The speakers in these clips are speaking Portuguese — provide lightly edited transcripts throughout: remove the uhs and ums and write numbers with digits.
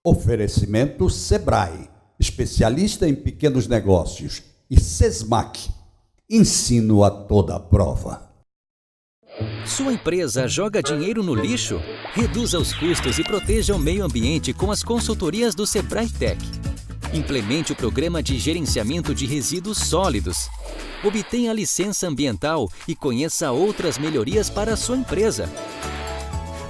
Oferecimento Sebrae, especialista em pequenos negócios, e Sesmac, ensino a toda prova. Sua empresa joga dinheiro no lixo? Reduza os custos e proteja o meio ambiente com as consultorias do Sebrae Tech. Implemente o programa de gerenciamento de resíduos sólidos. Obtenha a licença ambiental e conheça outras melhorias para a sua empresa.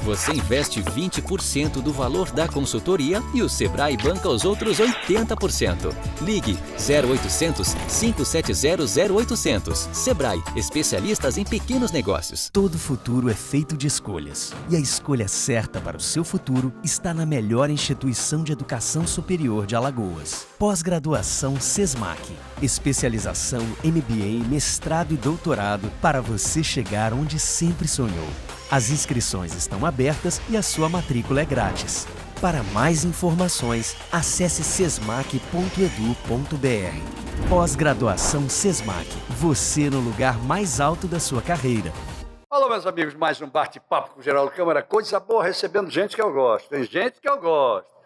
Você investe 20% do valor da consultoria e o Sebrae banca os outros 80%. Ligue 0800 570 0800. Sebrae, especialistas em pequenos negócios. Todo futuro é feito de escolhas. E a escolha certa para o seu futuro está na melhor instituição de educação superior de Alagoas. Pós-graduação Sesmac. Especialização MBA, mestrado e doutorado para você chegar onde sempre sonhou. As inscrições estão abertas e a sua matrícula é grátis. Para mais informações, acesse sesmac.edu.br. Pós-graduação Sesmac. Você no lugar mais alto da sua carreira. Alô, meus amigos, mais um bate-papo com o Geraldo Câmara. Coisa boa, recebendo gente que eu gosto. Tem gente que eu gosto.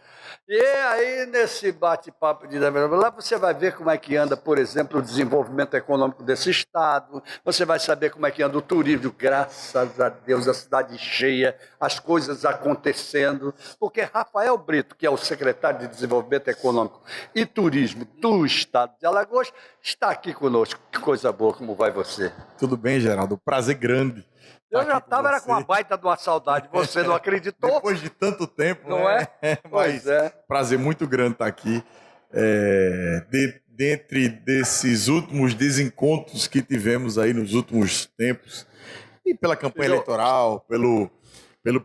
E aí, nesse bate-papo de lá, você vai ver como é que anda, por exemplo, o desenvolvimento econômico desse estado, você vai saber como é que anda o turismo, graças a Deus, a cidade cheia, as coisas acontecendo, porque Rafael Brito, que é o secretário de Desenvolvimento Econômico e Turismo do estado de Alagoas, está aqui conosco. Que coisa boa, como vai você? Tudo bem, Geraldo? Prazer grande. Eu já estava com uma baita de uma saudade, você não acreditou? Depois de tanto tempo, não né? Pois é. Prazer muito grande estar aqui. Dentre desses últimos desencontros que tivemos aí nos últimos tempos, e pela campanha eleitoral, pelo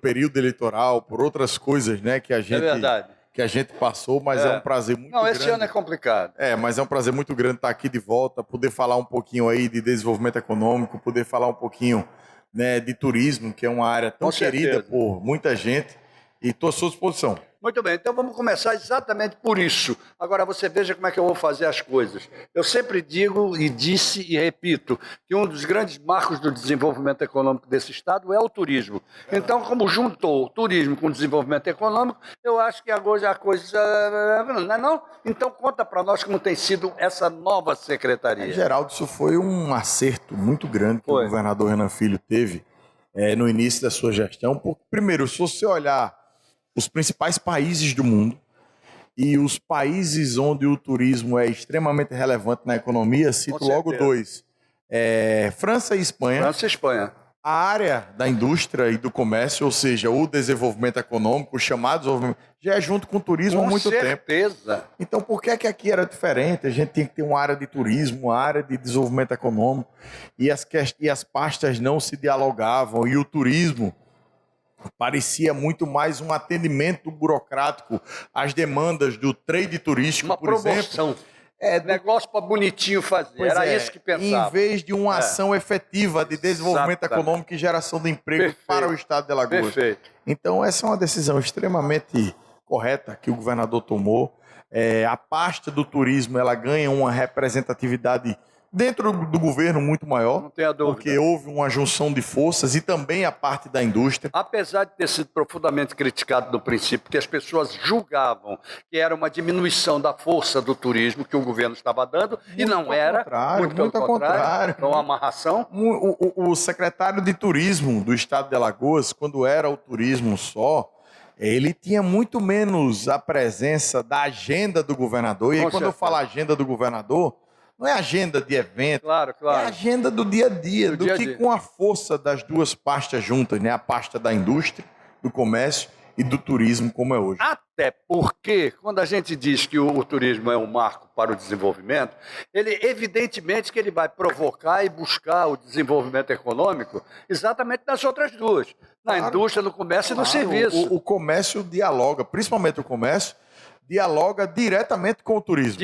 período eleitoral, por outras coisas, né, que a gente passou, mas é um prazer muito grande. Não, esse ano é complicado. Mas é um prazer muito grande estar aqui de volta, poder falar um pouquinho aí de desenvolvimento econômico, poder falar um pouquinho, né, de turismo, que é uma área tão querida por muita gente, e estou à sua disposição. Muito bem, então vamos começar exatamente por isso. Agora você veja como é que eu vou fazer as coisas. Eu sempre digo e disse e repito que um dos grandes marcos do desenvolvimento econômico desse estado é o turismo. Então, como juntou o turismo com o desenvolvimento econômico, eu acho que agora a coisa... Não é não? Então conta para nós como tem sido essa nova secretaria. Geraldo, isso foi um acerto muito grande que o governador Renan Filho teve no início da sua gestão. Porque, primeiro, se você olhar os principais países do mundo e os países onde o turismo é extremamente relevante na economia, cito logo dois, França e Espanha. França e Espanha. A área da indústria e do comércio, ou seja, o desenvolvimento econômico, o chamado desenvolvimento, já é junto com o turismo há muito tempo. Com certeza. Então, por que aqui era diferente? A gente tinha que ter uma área de turismo, uma área de desenvolvimento econômico, e as pastas não se dialogavam, e o turismo parecia muito mais um atendimento burocrático às demandas do trade turístico, por exemplo. Negócio para bonitinho fazer, era isso que pensava. Em vez de uma ação efetiva de desenvolvimento econômico e geração de emprego para o estado de Alagoas. Perfeito. Então, essa é uma decisão extremamente correta que o governador tomou. A pasta do turismo ela ganha uma representatividade dentro do governo muito maior, não tenha dúvida, porque houve uma junção de forças e também a parte da indústria. Apesar de ter sido profundamente criticado no princípio, porque as pessoas julgavam que era uma diminuição da força do turismo que o governo estava dando, e não era. Muito ao contrário. Então, uma amarração. O secretário de turismo do estado de Alagoas, quando era o turismo só, ele tinha muito menos a presença da agenda do governador. E aí, quando eu falo agenda do governador, não é agenda de evento, claro. É agenda do dia a dia, que com a força das duas pastas juntas, né? A pasta da indústria, do comércio e do turismo, como é hoje. Até porque, quando a gente diz que o turismo é um marco para o desenvolvimento, evidentemente que ele vai provocar e buscar o desenvolvimento econômico exatamente nas outras duas, na indústria, no comércio e no serviço. O comércio dialoga, principalmente o comércio, dialoga diretamente com o turismo.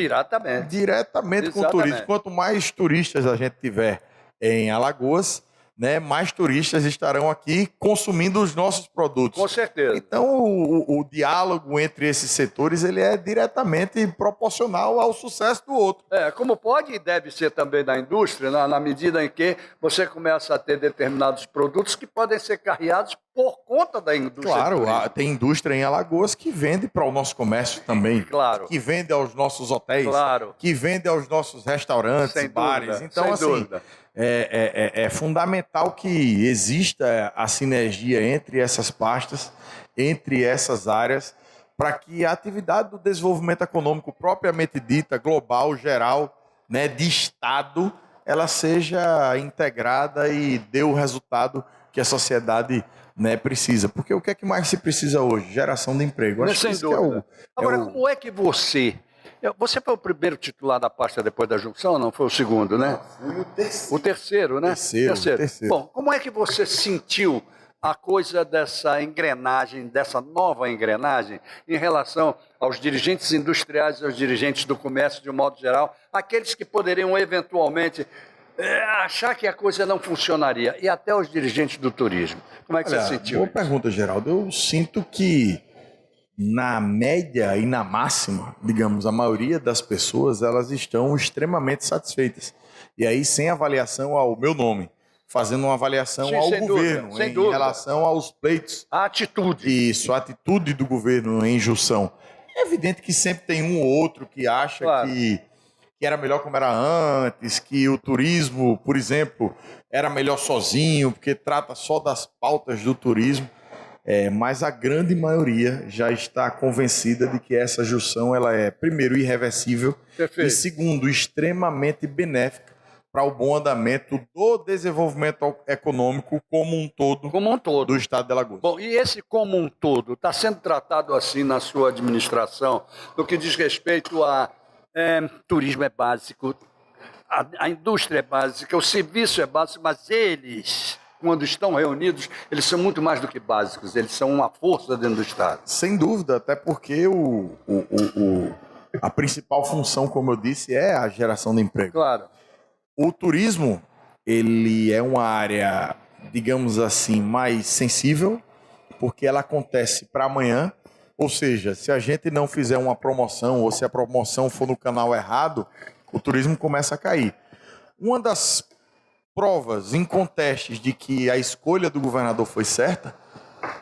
Diretamente com o turismo. Quanto mais turistas a gente tiver em Alagoas, né, mais turistas estarão aqui consumindo os nossos produtos. Com certeza. Então, o diálogo entre esses setores ele é diretamente proporcional ao sucesso do outro. Como pode e deve ser também da indústria, na medida em que você começa a ter determinados produtos que podem ser carreados por conta da indústria. Claro, tem indústria em Alagoas que vende para o nosso comércio também. Claro. Que vende aos nossos hotéis. Claro. Que vende aos nossos restaurantes, Sem bares. dúvida, Então, sem assim, dúvida. é fundamental que exista a sinergia entre essas pastas, entre essas áreas, para que a atividade do desenvolvimento econômico propriamente dita, global, geral, né, de Estado, ela seja integrada e dê o resultado que a sociedade, né, precisa. Porque o que é que mais se precisa hoje? Geração de emprego. Acho Sem que isso dúvida. Agora, o... como é que você... Você foi o primeiro titular da pasta depois da junção, ou não? Foi o segundo, né? Fui o terceiro. O terceiro, né? Terceiro. Bom, como é que você sentiu a coisa dessa engrenagem, dessa nova engrenagem, em relação aos dirigentes industriais e aos dirigentes do comércio, de um modo geral, aqueles que poderiam eventualmente achar que a coisa não funcionaria, e até os dirigentes do turismo? Como é que você sentiu? Boa pergunta, Geraldo. Eu sinto que, na média e na máxima, digamos, a maioria das pessoas, elas estão extremamente satisfeitas. E aí, sem avaliação ao meu nome, fazendo uma avaliação ao governo, sem dúvida. Relação aos pleitos. A atitude. Isso, a atitude do governo em junção. É evidente que sempre tem um ou outro que acha Claro. que era melhor como era antes, que o turismo, por exemplo, era melhor sozinho, porque trata só das pautas do turismo. Mas a grande maioria já está convencida de que essa junção ela é, primeiro, irreversível. Perfeito. E, segundo, extremamente benéfica para o bom andamento do desenvolvimento econômico como um todo do estado de Alagoas. Bom, e esse como um todo está sendo tratado assim na sua administração, no que diz respeito a turismo é básico, a indústria é básica, o serviço é básico, mas eles, quando estão reunidos, eles são muito mais do que básicos, eles são uma força dentro do Estado. Sem dúvida, até porque a principal função, como eu disse, é a geração de emprego. Claro. O turismo, ele é uma área, digamos assim, mais sensível, porque ela acontece para amanhã. Ou seja, se a gente não fizer uma promoção, ou se a promoção for no canal errado, o turismo começa a cair. Uma das provas incontestes de que a escolha do governador foi certa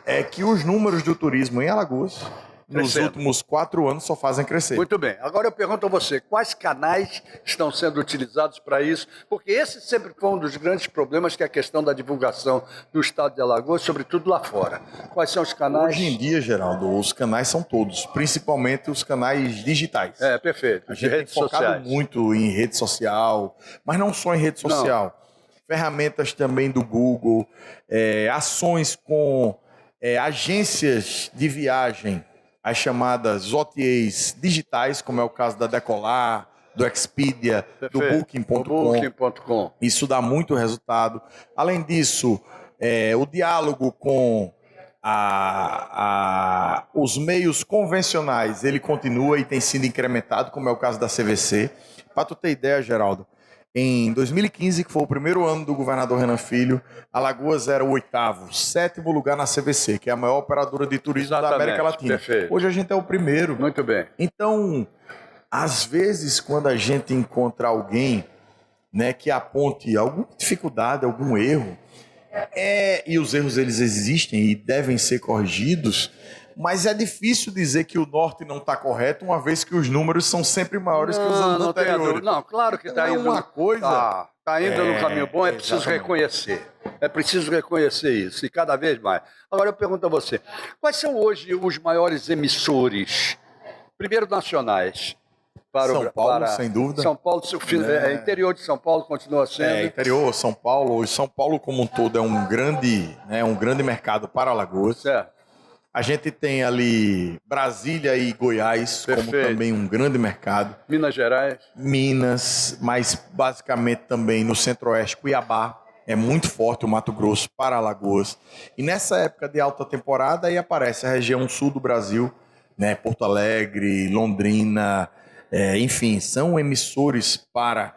é que os números do turismo em Alagoas, nos últimos 4 anos, só fazem crescer. Muito bem. Agora eu pergunto a você, quais canais estão sendo utilizados para isso? Porque esse sempre foi um dos grandes problemas, que é a questão da divulgação do estado de Alagoas, sobretudo lá fora. Quais são os canais? Hoje em dia, Geraldo, os canais são todos, principalmente os canais digitais. Perfeito. A gente tem focado muito em rede social, mas não só em rede social. Ferramentas também do Google, ações com agências de viagem, as chamadas OTAs digitais, como é o caso da Decolar, do Expedia, do Booking.com. Isso dá muito resultado. Além disso, o diálogo com os meios convencionais, ele continua e tem sido incrementado, como é o caso da CVC. Para tu ter ideia, Geraldo, em 2015, que foi o primeiro ano do governador Renan Filho, Alagoas era o 8º, 7º lugar na CVC, que é a maior operadora de turismo da América Latina. Perfeito. Hoje a gente é o primeiro. Muito bem. Então, às vezes, quando a gente encontra alguém, né, que aponte alguma dificuldade, algum erro, e os erros eles existem e devem ser corrigidos, mas é difícil dizer que o norte não está correto, uma vez que os números são sempre maiores que os anos anteriores. Não, claro que está indo. Uma coisa. Está indo no caminho bom, é preciso reconhecer. É preciso reconhecer isso, e cada vez mais. Agora eu pergunto a você, quais são hoje os maiores emissores, primeiro nacionais, para São Paulo, sem dúvida. São Paulo, interior de São Paulo continua sendo. Interior, São Paulo. Hoje São Paulo como um todo é um grande mercado para Alagoas. Certo. A gente tem ali Brasília e Goiás como também um grande mercado. Minas Gerais. Minas, mas basicamente também no Centro-Oeste, Cuiabá. É muito forte o Mato Grosso para Alagoas. E nessa época de alta temporada aí aparece a região sul do Brasil, né? Porto Alegre, Londrina, enfim, são emissores para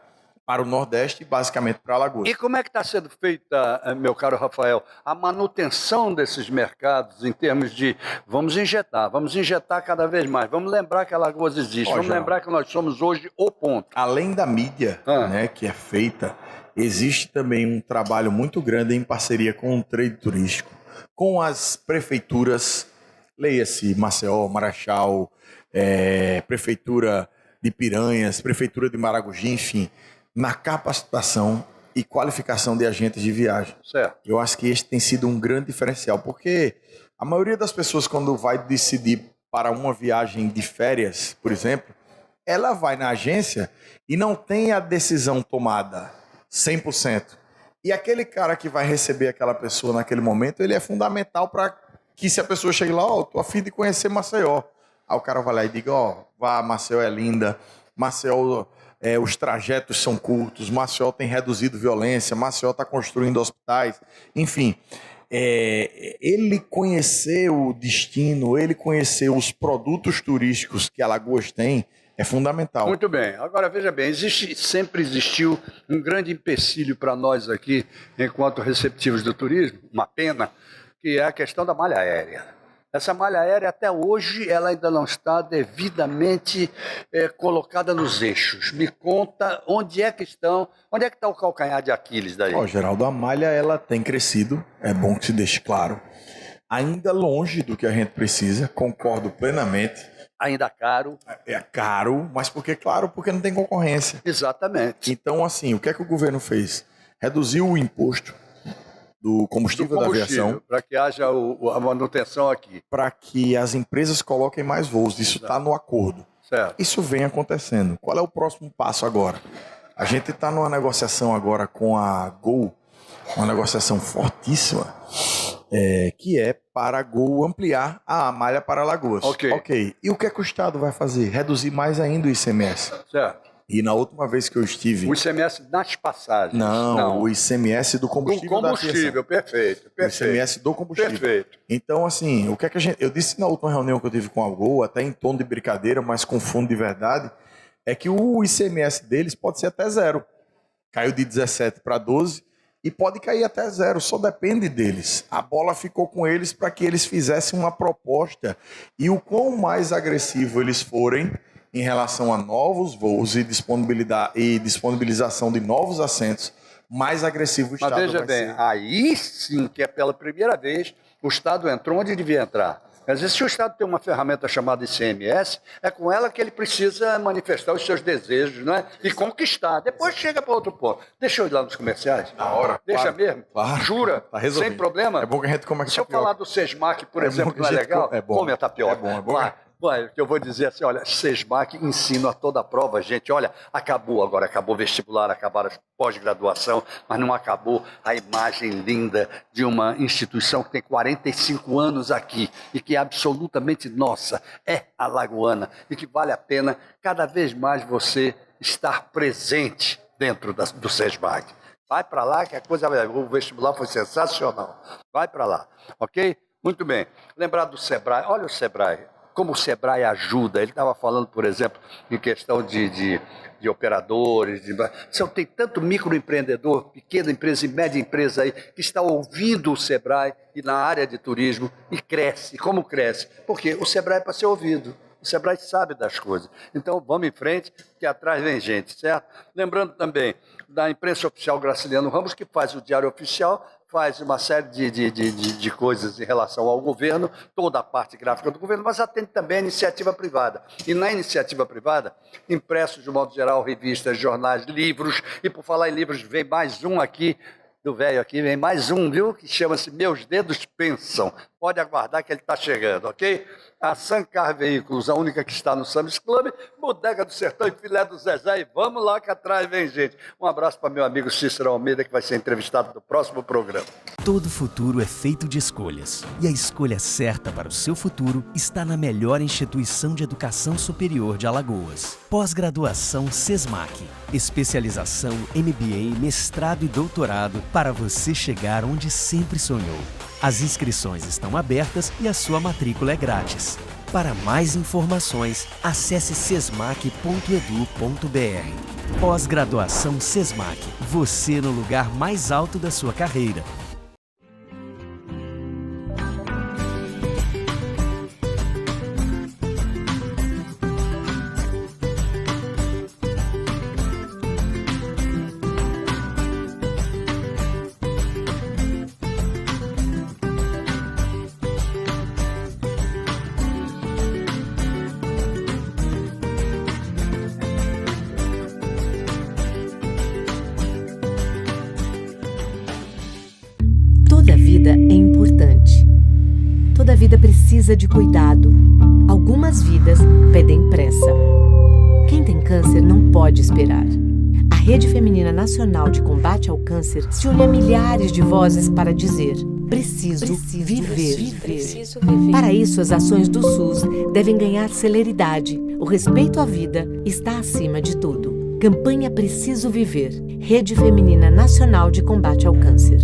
para o Nordeste e basicamente para Alagoas. E como é que está sendo feita, meu caro Rafael, a manutenção desses mercados em termos de vamos injetar cada vez mais, vamos lembrar que Alagoas existe, vamos lembrar que nós somos hoje o ponto. Além da mídia né, que é feita, existe também um trabalho muito grande em parceria com o trade turístico, com as prefeituras, leia-se Maceió, Marechal, Prefeitura de Piranhas, Prefeitura de Maragogi, enfim, na capacitação e qualificação de agentes de viagem. Certo. Eu acho que este tem sido um grande diferencial, porque a maioria das pessoas, quando vai decidir para uma viagem de férias, por exemplo, ela vai na agência e não tem a decisão tomada 100%. E aquele cara que vai receber aquela pessoa naquele momento, ele é fundamental para que se a pessoa chegue lá, tô a fim de conhecer Maceió. Aí o cara vai lá e diga, vá, Maceió é linda, Maceió, os trajetos são curtos, Maceió tem reduzido violência, Maceió está construindo hospitais, enfim. Ele conhecer o destino, ele conhecer os produtos turísticos que Alagoas tem, é fundamental. Muito bem. Agora, veja bem, sempre existiu um grande empecilho para nós aqui, enquanto receptivos do turismo, uma pena, que é a questão da malha aérea. Essa malha aérea, até hoje, ela ainda não está devidamente colocada nos eixos. Me conta onde é que está o calcanhar de Aquiles daí? Geraldo, a malha ela tem crescido, é bom que se deixe claro. Ainda longe do que a gente precisa, concordo plenamente. Ainda caro. É caro, mas porque não tem concorrência. Exatamente. Então, assim, o que é que o governo fez? Reduziu o imposto do combustível da aviação. Para que haja a manutenção aqui. Para que as empresas coloquem mais voos. Isso está no acordo. Certo. Isso vem acontecendo. Qual é o próximo passo agora? A gente está numa negociação agora com a Gol, uma negociação fortíssima, que é para a Gol ampliar a malha para Alagoas. Ok. E o que é que o Estado vai fazer? Reduzir mais ainda o ICMS. Certo. E na última vez que eu estive... O ICMS nas passagens. Não, o ICMS do combustível da aviação. Perfeito. O ICMS do combustível. Perfeito. Então, assim, o que é que eu disse na última reunião que eu tive com a Gol, até em tom de brincadeira, mas com fundo de verdade, é que o ICMS deles pode ser até zero. Caiu de 17 para 12 e pode cair até zero, só depende deles. A bola ficou com eles para que eles fizessem uma proposta. E o quão mais agressivo eles forem em relação a novos voos e disponibilização de novos assentos, mais agressivo o Estado vai ser. Mas veja bem, aí sim que é pela primeira vez o Estado entrou onde devia entrar. Às vezes, se o Estado tem uma ferramenta chamada ICMS, é com ela que ele precisa manifestar os seus desejos, não é? E conquistar. Depois chega para outro ponto. Deixa eu ir lá nos comerciais. Na hora. Deixa claro, mesmo? Claro, Jura? Tá resolvido. Sem problema? É bom que a gente come a tapioca. Se eu falar do Sesmac, por exemplo, que não é legal? É bom. Come a tapioca. É bom. Eu vou dizer assim, olha, Sesmac ensino a toda a prova, gente. Olha, acabou o vestibular, acabaram a pós-graduação, mas não acabou a imagem linda de uma instituição que tem 45 anos aqui e que é absolutamente nossa, é alagoana e que vale a pena cada vez mais você estar presente dentro do Sesmac. Vai para lá que a coisa vai... O vestibular foi sensacional. Vai para lá, ok? Muito bem. Lembrar do Sebrae. Olha o Sebrae. Como o Sebrae ajuda. Ele estava falando, por exemplo, em questão de operadores. Tem tanto microempreendedor, pequena empresa e média empresa aí, que está ouvindo o Sebrae e na área de turismo e cresce. Como cresce? Porque o Sebrae é para ser ouvido. O Sebrae sabe das coisas. Então, vamos em frente, que atrás vem gente, certo? Lembrando também da imprensa oficial Graciliano Ramos, que faz o Diário Oficial, faz uma série de coisas em relação ao governo, toda a parte gráfica do governo, mas atende também a iniciativa privada. E na iniciativa privada, impressos de modo geral, revistas, jornais, livros, e por falar em livros, vem mais um aqui, do velho aqui, vem mais um, viu? Que chama-se Meus Dedos Pensam. Pode aguardar que ele está chegando, ok? A Sancar Veículos, a única que está no Sam's Club, Bodega do Sertão e Filé do Zezé. E vamos lá que atrás vem gente. Um abraço para meu amigo Cícero Almeida, que vai ser entrevistado no próximo programa. Todo futuro é feito de escolhas. E a escolha certa para o seu futuro está na melhor instituição de educação superior de Alagoas. Pós-graduação Sesmac. Especialização MBA, mestrado e doutorado para você chegar onde sempre sonhou. As inscrições estão abertas e a sua matrícula é grátis. Para mais informações, acesse sesmac.edu.br. Pós-graduação SESMAC. Você no lugar mais alto da sua carreira. Toda vida é importante. Toda vida precisa de cuidado. Algumas vidas pedem pressa. Quem tem câncer não pode esperar. A Rede Feminina Nacional de Combate ao Câncer se une a milhares de vozes para dizer: preciso viver. Para isso, as ações do SUS devem ganhar celeridade. O respeito à vida está acima de tudo. Campanha Preciso Viver. Rede Feminina Nacional de Combate ao Câncer.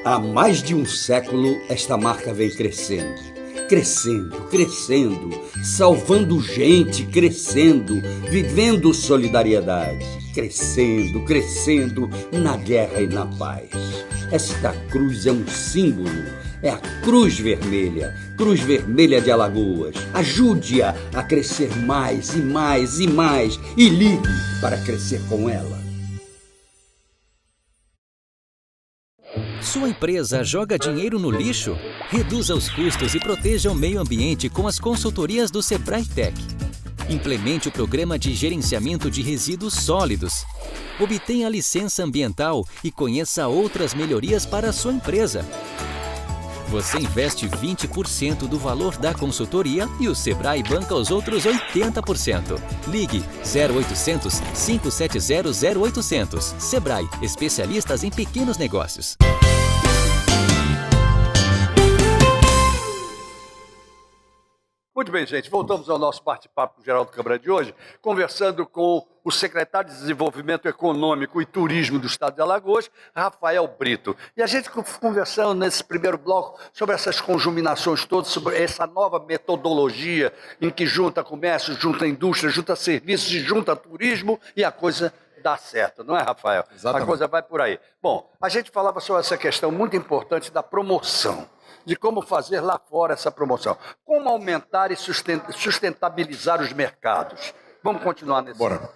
Há mais de um século, esta marca vem crescendo, salvando gente, crescendo, vivendo solidariedade, crescendo na guerra e na paz. Esta cruz é um símbolo, é a Cruz Vermelha de Alagoas. Ajude-a a crescer mais e ligue para crescer com ela. Sua empresa joga dinheiro no lixo? Reduza os custos e proteja o meio ambiente com as consultorias do Sebrae Tech. Implemente o programa de gerenciamento de resíduos sólidos. Obtenha a licença ambiental e conheça outras melhorias para a sua empresa. Você investe 20% do valor da consultoria e o Sebrae banca os outros 80%. Ligue 0800 570 0800. Sebrae, especialistas em pequenos negócios. Muito bem, gente. Voltamos ao nosso bate-papo com o Geraldo Câmara de hoje, conversando com o secretário de Desenvolvimento Econômico e Turismo do Estado de Alagoas, Rafael Brito. E a gente conversando nesse primeiro bloco sobre essas conjuminações todas, sobre essa nova metodologia em que junta comércio, junta indústria, junta serviços e junta turismo e a coisa dá certo, não é, Rafael? Exatamente. A coisa vai por aí. Bom, a gente falava sobre essa questão muito importante da promoção, de como fazer lá fora essa promoção. Como aumentar e sustentabilizar os mercados. Vamos continuar nesse... Bora.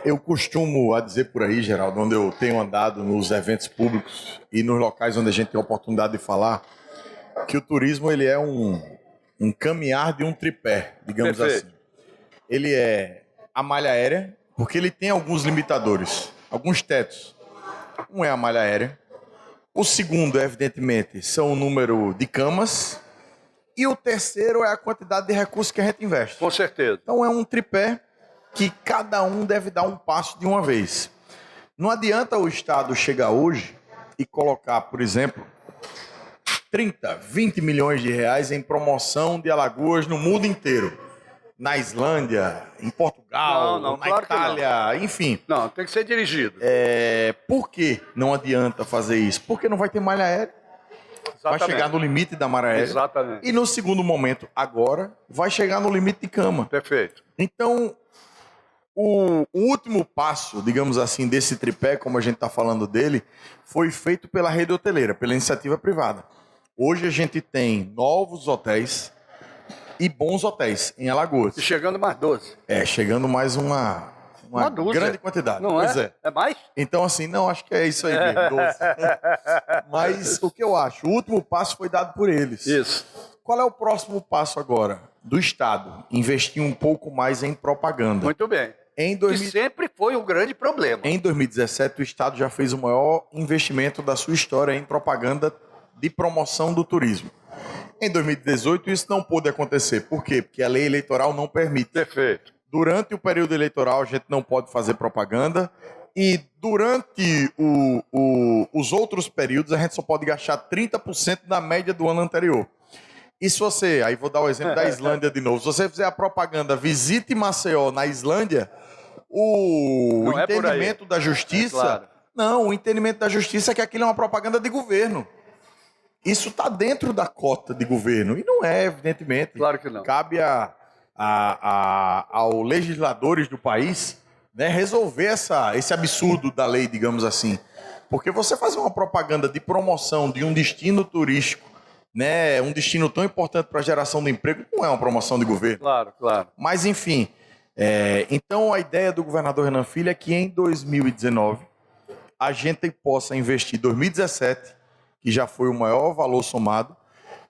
Eu costumo dizer por aí, Geraldo, onde eu tenho andado nos eventos públicos e nos locais onde a gente tem a oportunidade de falar, que o turismo ele é um caminhar de um tripé, digamos Perfeito. assim. Ele é a malha aérea, porque ele tem alguns limitadores, alguns tetos. Um é a malha aérea. O segundo, evidentemente, são o número de camas. E o terceiro é a quantidade de recursos que a gente investe. Com certeza. Então é um tripé que cada um deve dar um passo de uma vez. Não adianta o Estado chegar hoje e colocar, por exemplo, 30, 20 milhões de reais em promoção de Alagoas no mundo inteiro. Na Islândia, em Portugal, Não, na claro que Itália, enfim. Não, tem que ser dirigido. Por que não adianta fazer isso? Porque não vai ter malha aérea. Vai chegar no limite da malha aérea. Exatamente. E no segundo momento, agora, vai chegar no limite de cama. Perfeito. Então, o último passo, digamos assim, desse tripé, como a gente está falando dele, foi feito pela rede hoteleira, pela iniciativa privada. Hoje a gente tem novos hotéis e bons hotéis em Alagoas. E chegando mais 12. Chegando mais uma dúzia. grande quantidade. Não pois é? É mais? Então, assim, não, acho que é isso aí mesmo, 12. Mas o que eu acho, o último passo foi dado por eles. Isso. Qual é o próximo passo agora? Do Estado, investir um pouco mais em propaganda. Muito bem. Que sempre foi um grande problema. Em 2017, o Estado já fez o maior investimento da sua história em propaganda de promoção do turismo. Em 2018, isso não pôde acontecer. Por quê? Porque a lei eleitoral não permite. Perfeito. Durante o período eleitoral, a gente não pode fazer propaganda. E durante os outros períodos, a gente só pode gastar 30% da média do ano anterior. E se você, aí vou dar o exemplo da Islândia de novo, se você fizer a propaganda Visite Maceió na Islândia, o entendimento da justiça... Claro. Não, o entendimento da justiça é que aquilo é uma propaganda de governo. Isso está dentro da cota de governo. E não é, evidentemente. Claro que não. Cabe aos legisladores do país, né, resolver esse absurdo da lei, digamos assim. Porque você fazer uma propaganda de promoção de um destino turístico, né, um destino tão importante para a geração de emprego, não é uma promoção de governo. Claro, claro. Mas, enfim, então a ideia do governador Renan Filho é que em 2019 a gente possa investir 2017, que já foi o maior valor somado,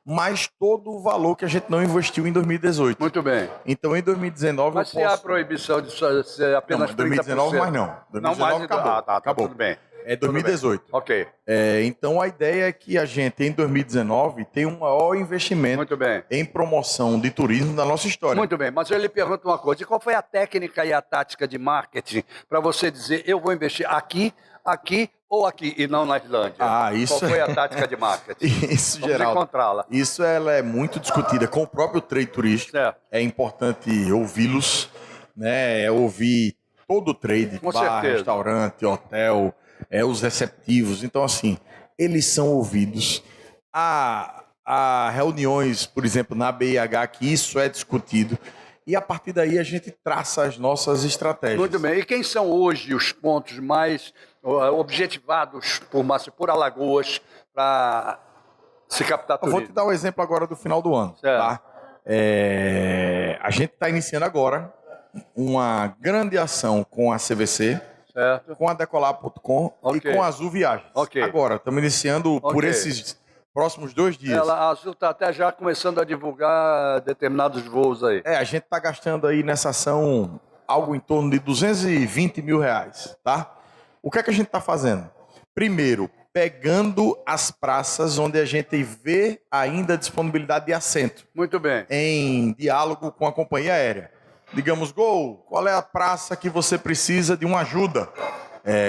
mais todo o valor que a gente não investiu em 2018. Muito bem. Então, em 2019... Mas se há a proibição de ser apenas 30%... Não, 2019 mais não. 2019 não, mais acabou. Tá, acabou. Tudo bem. É 2018. Ok. Então, a ideia é que a gente, em 2019, tenha um maior investimento Muito bem. em promoção de turismo da nossa história. Muito bem, mas eu lhe pergunto uma coisa. E qual foi a técnica e a tática de marketing para você dizer eu vou investir aqui ou aqui, e não na Islândia? Isso Qual foi a tática de marketing? Isso, Vamos Geraldo. encontrá-la. Isso ela é muito discutida com o próprio trade turístico. É importante ouvi-los, né? Ouvir todo o trade, com bar, certeza. Restaurante, hotel, os receptivos. Então, assim, eles são ouvidos. Há reuniões, por exemplo, na BIH, que isso é discutido. E a partir daí a gente traça as nossas estratégias. Muito bem. E quem são hoje os pontos mais objetivados por Alagoas para se captar turismo? Eu vou te dar um exemplo agora do final do ano. Certo. Tá? A gente está iniciando agora uma grande ação com a CVC, certo, com a Decolar.com e com a Azul Viagens. Agora, estamos iniciando por esses próximos 2 dias. A Azul está até já começando a divulgar determinados voos aí. A gente está gastando aí nessa ação algo em torno de R$220 mil, tá? O que é que a gente está fazendo? Primeiro, pegando as praças onde a gente vê ainda disponibilidade de assento. Muito bem. Em diálogo com a companhia aérea. Digamos, Gol, qual é a praça que você precisa de uma ajuda?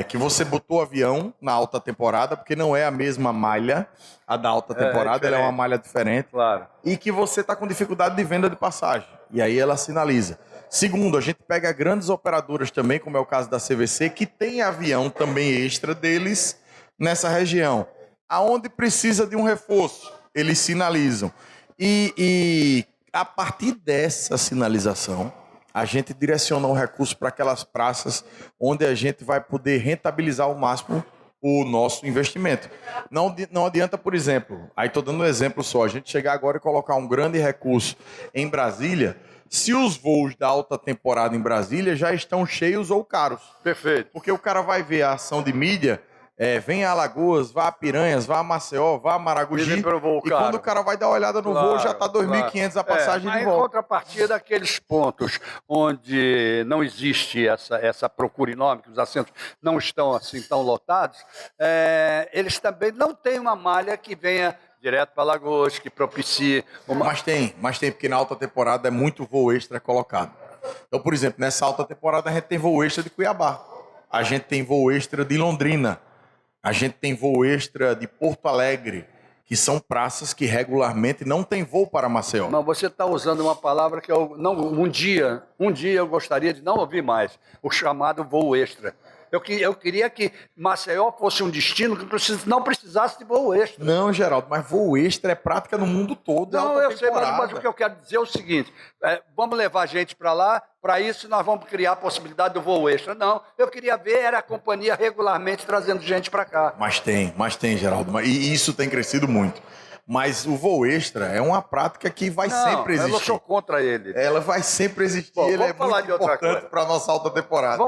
Que você botou avião na alta temporada, porque não é a mesma malha, a da alta temporada, ela é uma malha diferente. Claro. E que você está com dificuldade de venda de passagem. E aí ela sinaliza. Segundo, a gente pega grandes operadoras também, como é o caso da CVC, que tem avião também extra deles nessa região. Aonde precisa de um reforço, eles sinalizam. E a partir dessa sinalização, a gente direciona o recurso para aquelas praças onde a gente vai poder rentabilizar ao máximo o nosso investimento. Não adianta, por exemplo, aí estou dando um exemplo só, a gente chegar agora e colocar um grande recurso em Brasília, se os voos da alta temporada em Brasília já estão cheios ou caros. Perfeito. Porque o cara vai ver a ação de mídia, vem a Alagoas, vá a Piranhas, vá a Maceió, vá a Maragogi, e quando o cara vai dar uma olhada no voo, já está 2.500 a passagem de volta. Em contrapartida, aqueles pontos onde não existe essa procura enorme, que os assentos não estão assim tão lotados, eles também não têm uma malha que venha direto para Alagoas, que propicie... Mas tem, porque na alta temporada é muito voo extra colocado. Então, por exemplo, nessa alta temporada a gente tem voo extra de Cuiabá, a gente tem voo extra de Londrina, a gente tem voo extra de Porto Alegre, que são praças que regularmente não tem voo para Maceió. Mas você está usando uma palavra que um dia eu gostaria de não ouvir mais, o chamado voo extra. Eu queria que Maceió fosse um destino que não precisasse de voo extra. Não, Geraldo, mas voo extra é prática no mundo todo. Não, eu sei, mas o que eu quero dizer é o seguinte, vamos levar gente para lá, para isso nós vamos criar a possibilidade do voo extra. Não, eu queria ver a companhia regularmente trazendo gente para cá. Mas tem, Geraldo, e isso tem crescido muito. Mas o voo extra é uma prática que vai sempre existir. Eu não sou contra ele. Ela vai sempre existir. Bom, ele é muito importante para a nossa alta temporada.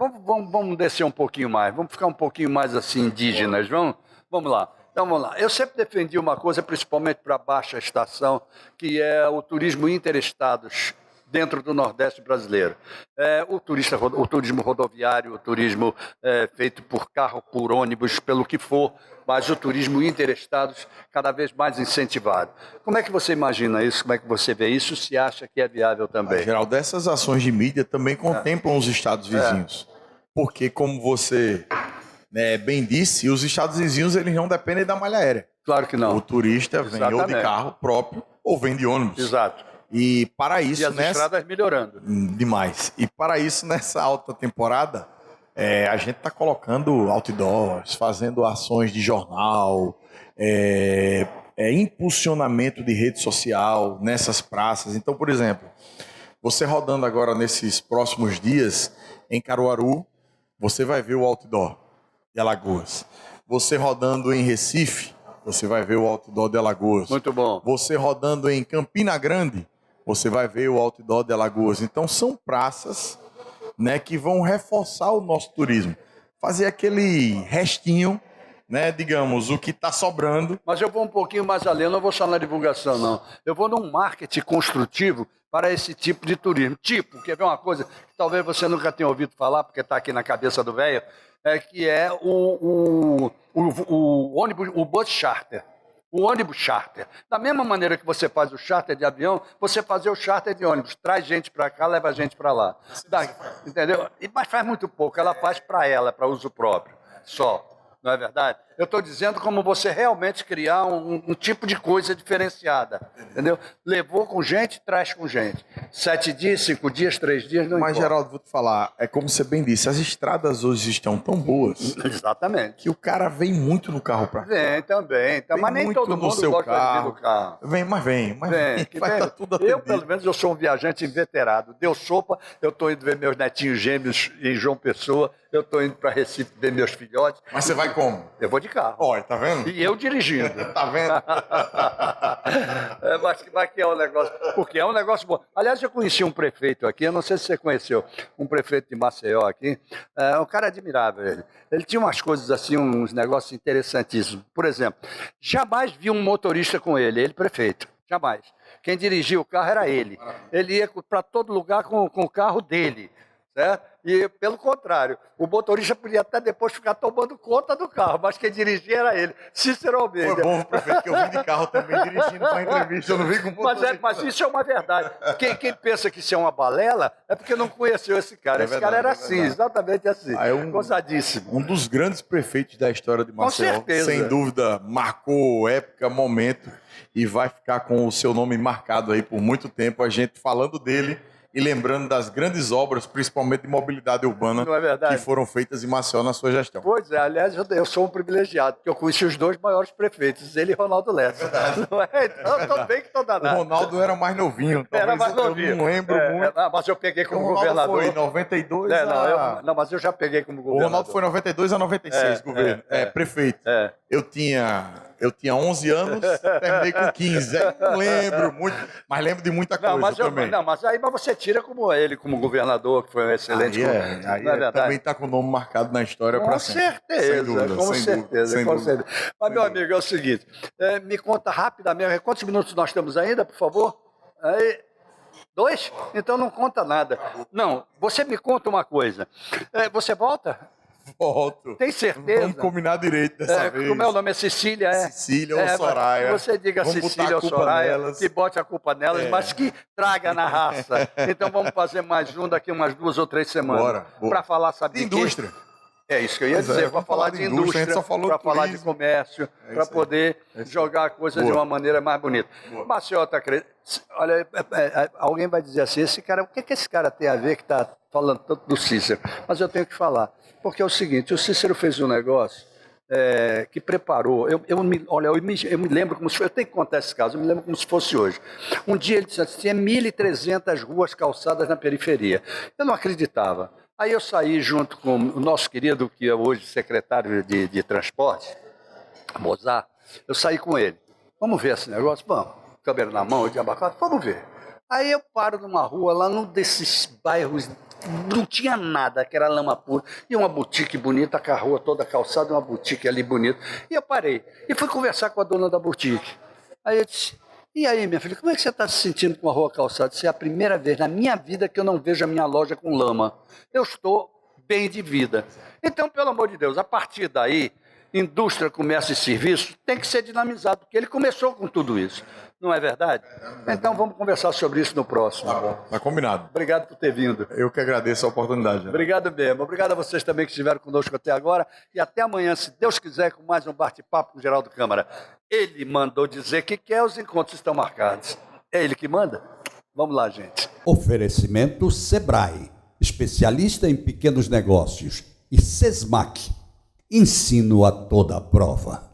Vamos descer um pouquinho mais. Vamos ficar um pouquinho mais assim indígenas. Vamos lá. Então vamos lá. Eu sempre defendi uma coisa, principalmente para a baixa estação, que é o turismo interestados dentro do Nordeste brasileiro. O turismo rodoviário, o turismo feito por carro, por ônibus, pelo que for, mas o turismo interestados cada vez mais incentivado. Como é que você imagina isso? Como é que você vê isso? Se acha que é viável também? Geraldo, dessas ações de mídia também contemplam os estados vizinhos. Porque, como você bem disse, os estados vizinhos eles não dependem da malha aérea. Claro que não. O turista vem ou de carro próprio ou vem de ônibus. Exato. E para isso... E as estradas melhorando. Demais. E para isso, nessa alta temporada, a gente está colocando outdoors, fazendo ações de jornal, impulsionamento de rede social nessas praças. Então, por exemplo, você rodando agora nesses próximos dias em Caruaru, você vai ver o outdoor de Alagoas. Você rodando em Recife, você vai ver o outdoor de Alagoas. Muito bom. Você rodando em Campina Grande, você vai ver o outdoor de Alagoas. Então são praças, que vão reforçar o nosso turismo. Fazer aquele restinho, digamos, o que está sobrando. Mas eu vou um pouquinho mais além, eu não vou só na divulgação, não. Eu vou num marketing construtivo para esse tipo de turismo. Quer ver uma coisa que talvez você nunca tenha ouvido falar, porque está aqui na cabeça do velho, que é o ônibus, o bus charter. O ônibus charter. Da mesma maneira que você faz o charter de avião, você fazer o charter de ônibus. Traz gente para cá, leva gente para lá. Entendeu? Mas faz muito pouco. Ela faz para uso próprio. Só. Não é verdade? Eu estou dizendo como você realmente criar um tipo de coisa diferenciada. Entendeu? Levou com gente, traz com gente. 7 dias, 5 dias, 3 dias, não importa. Mas, Geraldo, vou te falar, é como você bem disse, as estradas hoje estão tão boas. Exatamente. Que o cara vem muito no carro para cá. Vem também. Então, mas nem todo mundo gosta de vir no carro. Vem. Vai estar tudo atendido. Eu, pelo menos, eu sou um viajante inveterado. Deu sopa, eu estou indo ver meus netinhos gêmeos em João Pessoa, eu estou indo para Recife ver meus filhotes. Mas você vai como? Eu vou de carro. Olha, tá vendo? E eu dirigindo. Tá vendo? Mas que é um negócio... Porque é um negócio bom. Aliás, eu conheci um prefeito aqui, eu não sei se você conheceu, um prefeito de Maceió aqui, um cara admirável ele. Ele tinha umas coisas assim, uns negócios interessantíssimos. Por exemplo, jamais vi um motorista com ele prefeito. Jamais. Quem dirigia o carro era ele. Ele ia para todo lugar com o carro dele. Certo? E, pelo contrário, o motorista podia até depois ficar tomando conta do carro, mas quem dirigia era ele, Cícero Almeida. Foi bom, prefeito, que eu vim de carro também dirigindo para a entrevista, eu não vi com motorista. Mas isso é uma verdade. Quem pensa que isso é uma balela é porque não conheceu esse cara. Esse cara era assim, exatamente assim. Gozadíssimo. Um dos grandes prefeitos da história de Maceió. Com certeza. Sem dúvida, marcou época, momento, e vai ficar com o seu nome marcado aí por muito tempo, a gente falando dele e lembrando das grandes obras, principalmente de mobilidade urbana, que foram feitas em Maceió na sua gestão. Pois é, aliás, eu sou um privilegiado, porque eu conheci os 2 maiores prefeitos, ele e Ronaldo Lessa. Não é? Então, eu tô bem que tô danado. O Ronaldo era mais novinho, era mais novinho. Eu não lembro muito. Mas eu peguei como o governador. Foi em 92 Não, mas eu já peguei como governador. O Ronaldo foi em 92 a 96, governo. Prefeito. Eu tinha 11 anos, terminei com 15. Não lembro muito, mas lembro de muita coisa também. Mas você tira como ele, como governador, que foi um excelente... Também está com o nome marcado na história para sempre. Com certeza. Mas, meu amigo, é o seguinte, me conta rapidamente, quantos minutos nós temos ainda, por favor? 2? Então não conta nada. Não, você me conta uma coisa. Você volta? Volto. Tem certeza? Vamos combinar direito dessa vez. Como é o nome? É Cecília? Cecília ou Soraya. Você diga Cecília ou Soraya, que bote a culpa nelas, mas que traga na raça. Então vamos fazer mais um daqui umas 2 ou 3 semanas. Para falar, sabe de indústria. É isso que eu ia dizer, para falar de indústria, para falar de comércio, para poder jogar a coisa de uma maneira mais bonita. Maceió está crescendo. Olha, alguém vai dizer assim, esse cara, o que esse cara tem a ver que está falando tanto do Cícero? Mas eu tenho que falar, porque é o seguinte, o Cícero fez um negócio que preparou, eu me lembro como se fosse, eu tenho que contar esse caso, eu me lembro como se fosse hoje. Um dia ele disse assim, tinha 1.300 ruas calçadas na periferia. Eu não acreditava. Aí eu saí junto com o nosso querido, que é hoje secretário de transporte, Mozart, eu saí com ele. Vamos ver esse negócio? Vamos. Câmera na mão, de abacate, vamos ver. Aí eu paro numa rua, lá num desses bairros, não tinha nada, que era lama pura, e uma boutique bonita, com a rua toda calçada, uma boutique ali bonita. E eu parei, e fui conversar com a dona da boutique. Aí eu disse, E aí, minha filha, como é que você está se sentindo com a Rua Calçada? Isso é a primeira vez na minha vida que eu não vejo a minha loja com lama. Eu estou bem de vida. Então, pelo amor de Deus, a partir daí, indústria, comércio e serviço tem que ser dinamizado, porque ele começou com tudo isso. Não é verdade? Então, vamos conversar sobre isso no próximo. Tá bom, tá combinado. Obrigado por ter vindo. Eu que agradeço a oportunidade. Obrigado mesmo. Obrigado a vocês também que estiveram conosco até agora. E até amanhã, se Deus quiser, com mais um bate-papo com o Geraldo Câmara. Ele mandou dizer que quer, os encontros estão marcados. É ele que manda? Vamos lá, gente. Oferecimento Sebrae, especialista em pequenos negócios, e Sesmac, ensino a toda a prova.